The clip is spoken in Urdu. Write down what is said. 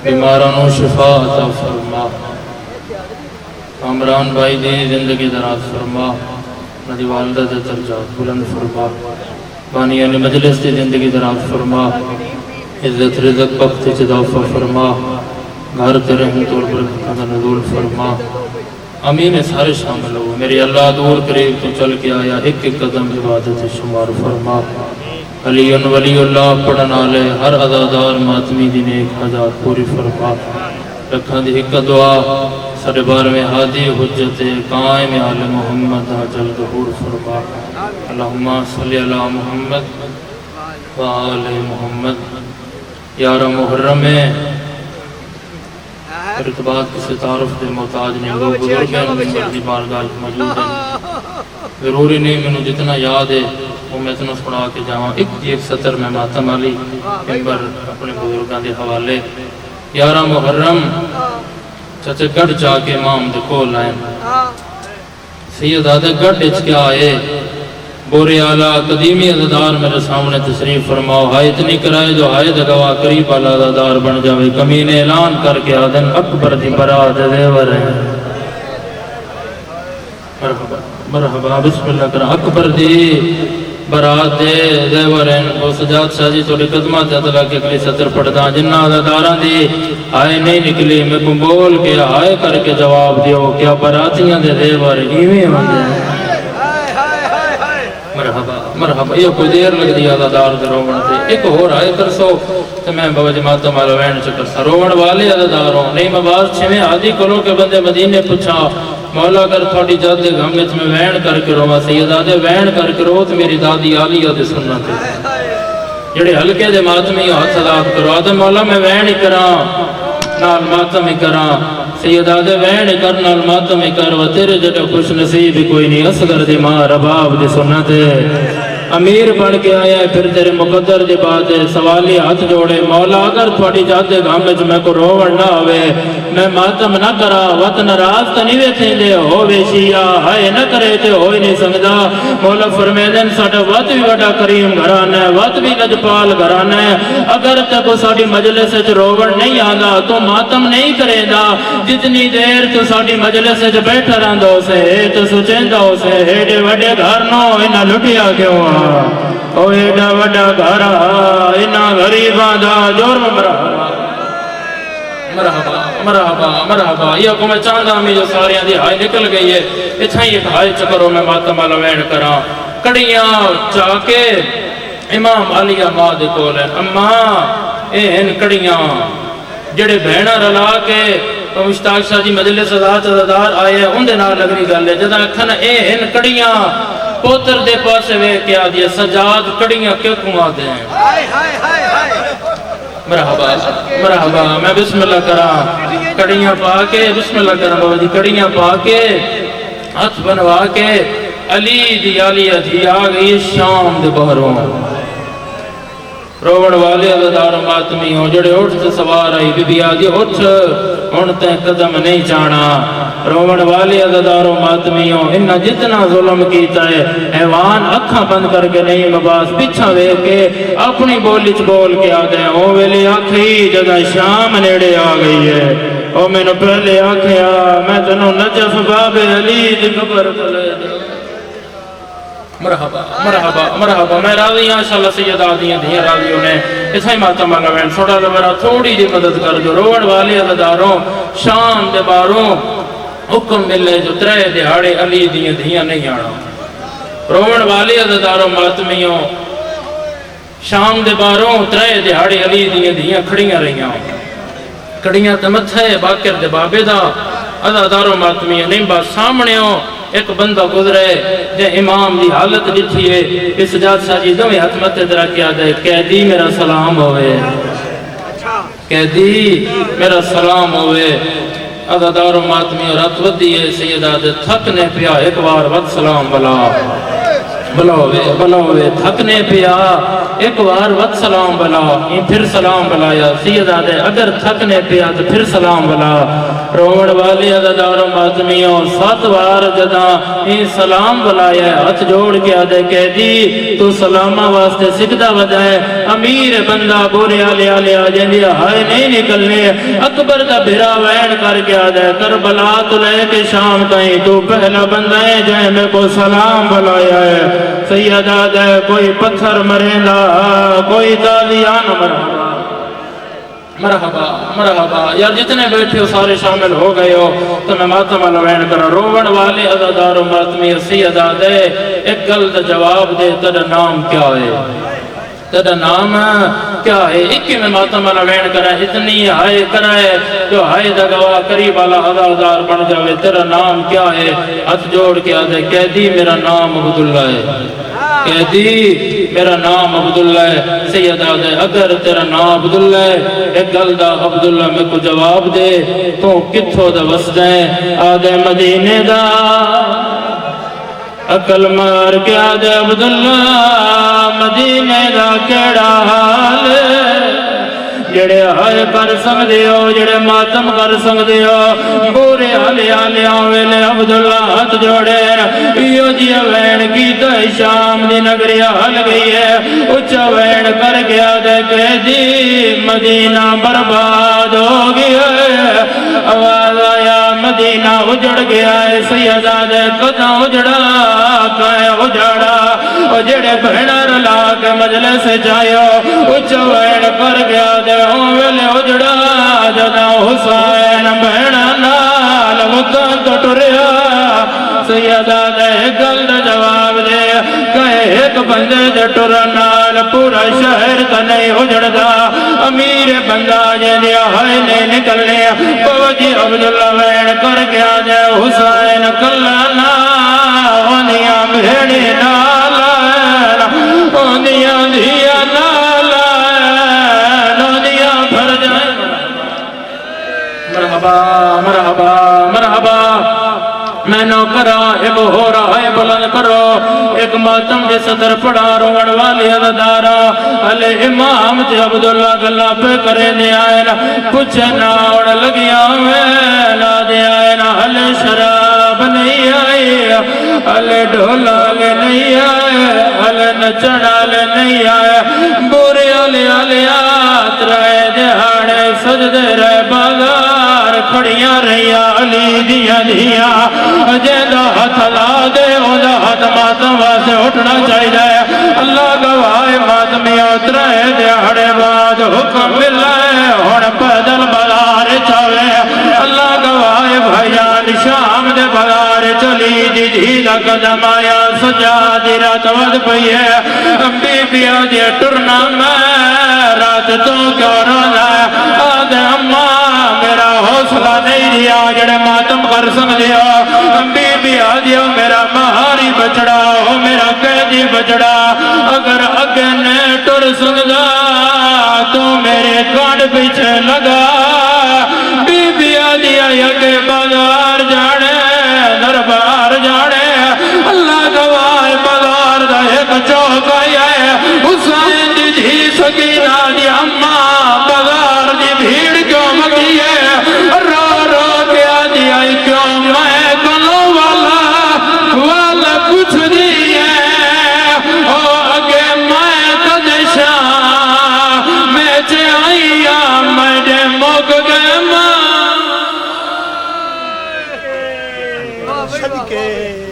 بیمارانوں شفا عطا فرما عمران بھائی دی زندگی دراز فرما ندی والدہ دے درجات بلند فرما بانیان مجلس دی زندگی دراز فرما عزت رزق وقت اضافہ فرما گھر تے رحمت اور برکتاں دا نزول فرما امین سارے شامل ہو میری اللہ دور قریب تو چل کے آیا ایک ایک قدم عبادت شمار فرما علی ولی اللہ پڑھن والے ہر عزادار ماتمی دی نیک حاجات پوری فرما رکھاں دی ایک دعا ساڈے بارہویں ہادی حجت قائم آل محمد عجل ظہور فرما اللہم صلی علی محمد و آل محمد یارہ محرم ارتباط کسی تعارف دے محتاج نہیں لوگ بزرگ ہیں مردی بارگاہ موجود ہیں ضروری نہیں میں جتنا یاد ہے وہ میں اتنا سنا کے جاؤں ایک سطر میں ماتم علی ممبر اپنے بزرگاں دے حوالے یارہ محرم چچے گڑھ جا کے امام دے کول آئے سید آدھے گڑھ اچھ کے آئے بورے آلہ قدیمی عزدار میرے سامنے تشریف فرماؤ ہائے اتنی کرائے جو ہائے دگوا قریب آلہ عزدار بن جاوے کمین اعلان کر کے آدھن اکبر دی برات دیور ہیں مرحبا مرحبا بسم اللہ کرا اکبر دی برات دیور ہیں وہ سجاد شاہ جی توڑے قدمات اطلاع کے اگلی سطر پڑھتا جنہ عزداران دی آئے نہیں نکلی میں کو بول کے آئے کر کے جواب دیو کیا براتیاں دے دیور ایویں ہوندے ہیں مرحبا مرحبا یہ کوئی دیر لگ دیا عزادار دے روڑ سے ایک ہو رہا ہے ترسو تو میں بابا جماعت مالا وین چکر سا روڑ والے عزاداروں نہیں مباز چھویں آدھی کرو کہ بندے مدینے پچھا مولا اگر تھوڑی جد دے گھمت میں وین کر کے رو سیدہ دے وین کر کے رو تو میری دادی آلیہ دے سننا تھے جڑے حلقے دے ماتمی ہاتھ صدات کرو آدھے مولا میں وین ہی کران نال ماتم ہی کران سیدہ دے وین کر نال ماتم ہی کر و تیرے جڑے خوش نصیب کوئی نہیں اصغر دے ماں رباب دے سننا تھے امیر بن کے آیا ہے پھر تیرے مقدر دی بات ہے سوالی ہاتھ جوڑے مولا اگر تھوڑی جاتے گامج میں کو روڑ نہ ہوئے میں ماتم نہ کرا وقت نراز تا نہیں ویتھیں دے ہوئے شیعہ ہائے نہ کرے تے ہوئی نہیں سنگدہ مولا فرمیدن ساڑھا وقت بھی وڈا کریم گھرانا ہے وقت بھی لجپال گھرانا ہے اگر تک ساڑھی مجلس سے روڑ نہیں آگا تو ماتم نہیں کرے دا جتنی دیر تو ساڑھی مجلس سے بیٹھا رہن دو سے تو سچین دو سے ہیڈے وڈے گھر نو انہا لٹیا کیوں او ایڈا وڈا گھرا انہا غریبان دا جورم مرحبا مرحبا مرحبا یہ کو میں چاندہ میں جو ساریاں دی ہائی نکل گئی ہے اتھائی ایک ہائی چکروں میں ماتم والا وین کرا کڑیاں چاکے امام علیہ ماں دے کول ہے اماں این کڑیاں جڑے بہنہ رلا کے تو مشتاق شاہ جی مجلس عزادار آئے ان دے نال لگنی گل ہے جدا کھن این کڑیاں پوتر دے پاسے وے کیا دیا سجاد کڑیاں کیوں کموا دے ہیں مرحبا مرحبا میں بسم اللہ کرا کڑیاں پا کے بسم اللہ کرا بابا جی کڑیاں پا کے ہاتھ بنوا کے علی دی علیہ دی آگئی شام دے بہروں روڑ والے عزدار ماتمی ہوں جڑے اٹھ سے سوار آئی بی بی آدھی اٹھ انتے قدم نہیں چانا روڑ والے عزدار ماتمی ہوں انہا جتنا ظلم کیتا ہے ایوان اکھاں بند کر کے نہیں مباس پچھا وے کے اپنی بولی چ بول کے آدھے ہیں او ویلے آکھی جگہ شام نیڑے آگئی ہے او میں نے پہلے آکھیا میں تنو نجف باب علی دی قبر پلے مرحبا مرحبا مرحبا میں راضی ہاں انشاءاللہ سید آدیاں دھیاں راضیوں نے اسائی ماتم والا وین سوڑا لبرا تھوڑی دی مدد کر جو روڑ والے عزداروں شام دے باروں حکم ملے جو ترے دہاڑے علی دیاں دھیاں نہیں آنا روڑ والے عزداروں ماتمیوں شام دے باروں ترے دہاڑے علی دیاں دھیاں کھڑیاں رہیاں کڑیاں تمتھے باکر دے بابے دا عزداروں ماتمیوں نہیں بات سامنے ہو ایک بندہ گزرے جے امام دی حالت لکھی ہے اس سجاد شاہ جی دویں حتمت درہ کیا دے قیدی میرا سلام ہوئے قیدی میرا سلام ہوئے عزدار و ماتمی اور اتوت دیئے سیدہ دے تھکنے پیا ایک بار وقت سلام بلاوے تھکنے پیا ایک بار وقت سلام بلا پھر سلام بلایا سیدہ دے اگر تھکنے پیا تو پھر سلام بلا روڑ والے عزادار و ماتمیوں 7 بار جدا این سلام بلایا ہے ہاتھ جوڑ کے آدھے کہہ دی تو سلامہ واسطے سکدہ وجائے امیر بندہ بورے آلے آلے آجیں دیا ہائے نہیں نکلنے اکبر دا بھرا وین کر کے آدھے کربلا تو لے کے شام کہیں تو پہلا بندہ ہے جائے میں کو سلام بلایا ہے سید آدھے کوئی پتھر مریندا کوئی تالیان مرحبا مرحبا مرحبا یار جتنے بیٹھے ہو سارے شامل ہو گئے ہو تو میں ماتم علوین کرا روڑ والے عزادار و ماتمی سید آدھے ایک گلد جواب دے تیرا نام کیا ہے تیرا نام کیا ہے ایک میں ماتم علوین کرا اتنی ہائے کرائے جو ہائے دا گواہ قریب والا عزادار بن جاوے تیرا نام کیا ہے ہاتھ جوڑ کے آدھے کہہ دی میرا نام عبداللہ ہے کہہ دی میرا نام عبداللہ ہے سید آدھے اگر تیرا نام عبداللہ ہے ایک گل دا عبداللہ میں کو جواب دے تو کتھو دا وسدیں آدھے مدینے دا عقل مار کے آدھے عبداللہ مدینے دا کیڑا حال جڑے ہائے کر سکتے ہو جڑے ماتم کر سکتے ہو بورے آلے آلے آویلے عبداللہ ہاتھ جوڑے یہ جی وین کی تو شام دی نگری حل گئی ہے اچھا وین کر گیا دے کہ جی مدینہ برباد ہو گیا ہے آواز آیا مدینہ اجڑ گیا ہے سیدہ دے قدہ اجڑا کائے اجڑا جڑے بھیڑا رلا کے مجلس جائیو اچھا وین کر گیا دے ویلے اجڑا جدا حسین بھیڑا نال مکان تو ٹریا سیدہ دے گلد جواب دے کہے ایک بندے دے ٹرا نال پورا شہر تا نہیں اجڑدا امیر بندہ جے دیا ہائے نہیں نکلنے بوجی عبداللہ وین کر گیا دے حسین کلانا ہونیاں بھیڑی نالا ہونیاں دیا نالا ہونیاں بھر جائے مرحبا مرحبا مرحبا میں نو کرا ایک ہو رہا ہے بلند کرو ایک ماتم دے صدر پڑا روڑ والی عزادارا علی امام تے عبداللہ گلہ پہ کرے دے آئینا پچھے ناوڑ لگیا ویلا دے آئینا علی شراب نہیں آئی علی ڈھولالے نہیں آئے علی نچڑالے نہیں آئے بوری علی علی آت رہے دہاڑے سجدے رہے بازار کھڑیاں رہیا علی دیا دیا جیدہ ہاتھ لا دے اوزہ ہاتھ ماتم واسے اٹھنا چاہیے اللہ گواہ ماتمی اترے دیہڑے بعد حکم ملائے ہون پیدل بازار چاہے اللہ گواہ بھائیان شام دے بازار چلی دی جھیدہ قدم آیا سجا دی رات ود پئیے بی بیا دی ٹرنا میں رات تو کیوں رونا آدھے اماں میرا حوصلہ نہیں دیا جڑے ماتم کر سکتے ہو بی بی آدھیو میرا مہاری بچڑا ہو میرا قیدی بچڑا اگر اگنے ٹر سکتا تو میرے کانڈ پیچھے لگا بی بی آدھیا یکے بازار جانے دربار جانے اللہ گواہ بازار دا ایک چوک آیا ہے حسین دی جھی سکینہ